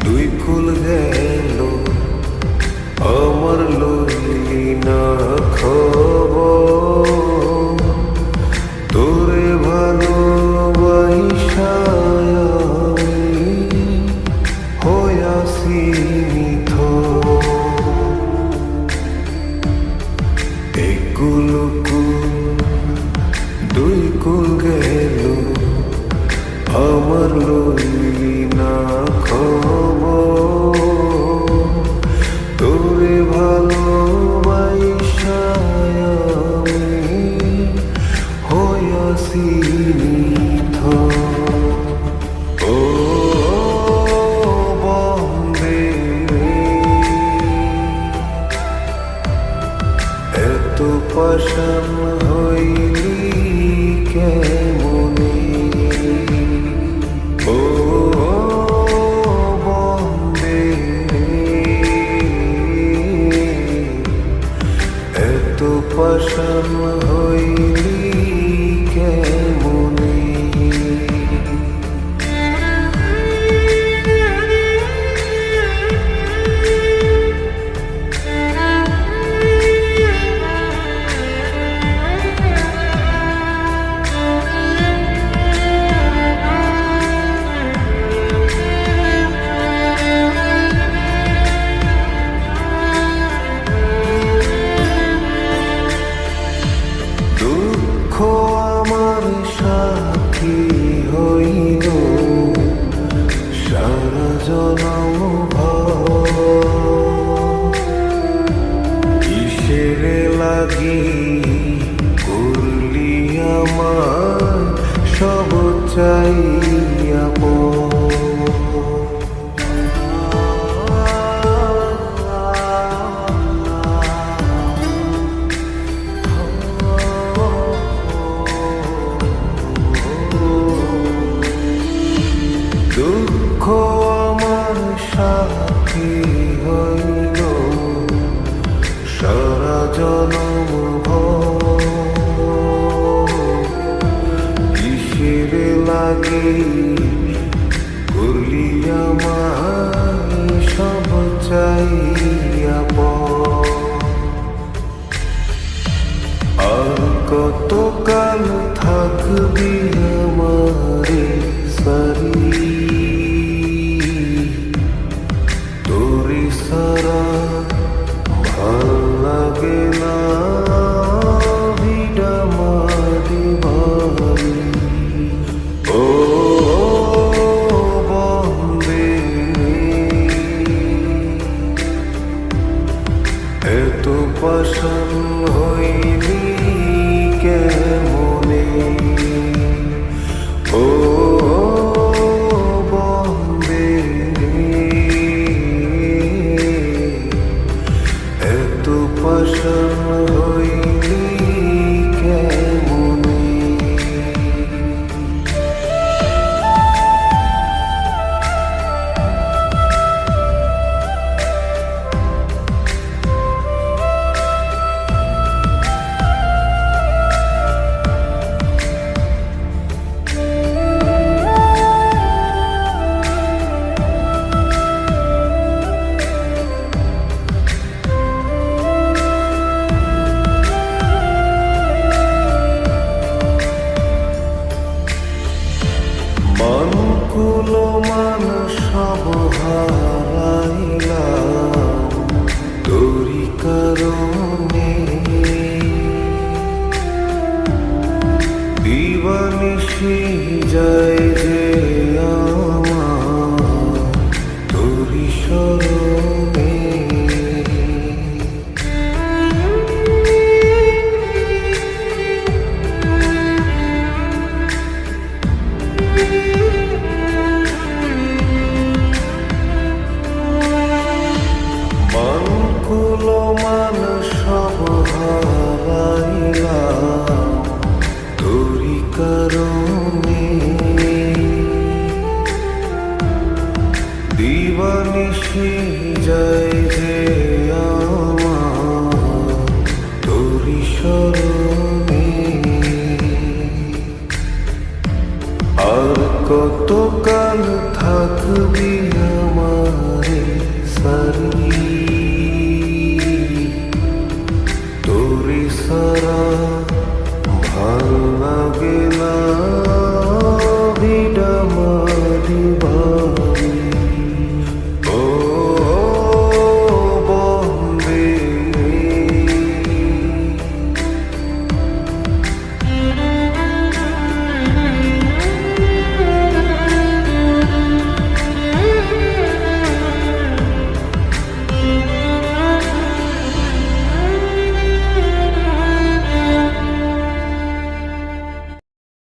দুই কুল গেল আমার লইলি না খবর, তোরে ভালোবাসা হইয়াছি নিথর। এক কুল দুই কুল গেল আমার লইলি না খবর, তোরে ভালোবাসা হইয়াছি নিথর। ও বন্দে এত পাষাণ হইলি কেমনে, ও বন্দে এত পাষাণ হইলি কেমনে। দুঃখ আমার সাথী হইল সারা জনম ভর, কিসের লাগি করলি আমার সব চাইয়া দুঃখ আমার সাথী হইল সারা জনম ভর, কিসের লাগি করলি আমায় সব চাইয়া আর কতকাল থাকবি আমারে সারি, তোরে সারা ভাল লাগে না ভিড়া মারি ভারি। ও বন্দে এত পাষাণ হইলি কেমনে, ও বন্দে এত পাষাণ হইলি কেমনে। মনকুল মান সব হারাইলাম তোরি কারণে, দিবানিশি যায় যে আমার তোরি শরণে। নিশি যায় যে আমার তোরি স্মরণে। আর কতকাল থাকবি আমারে সারি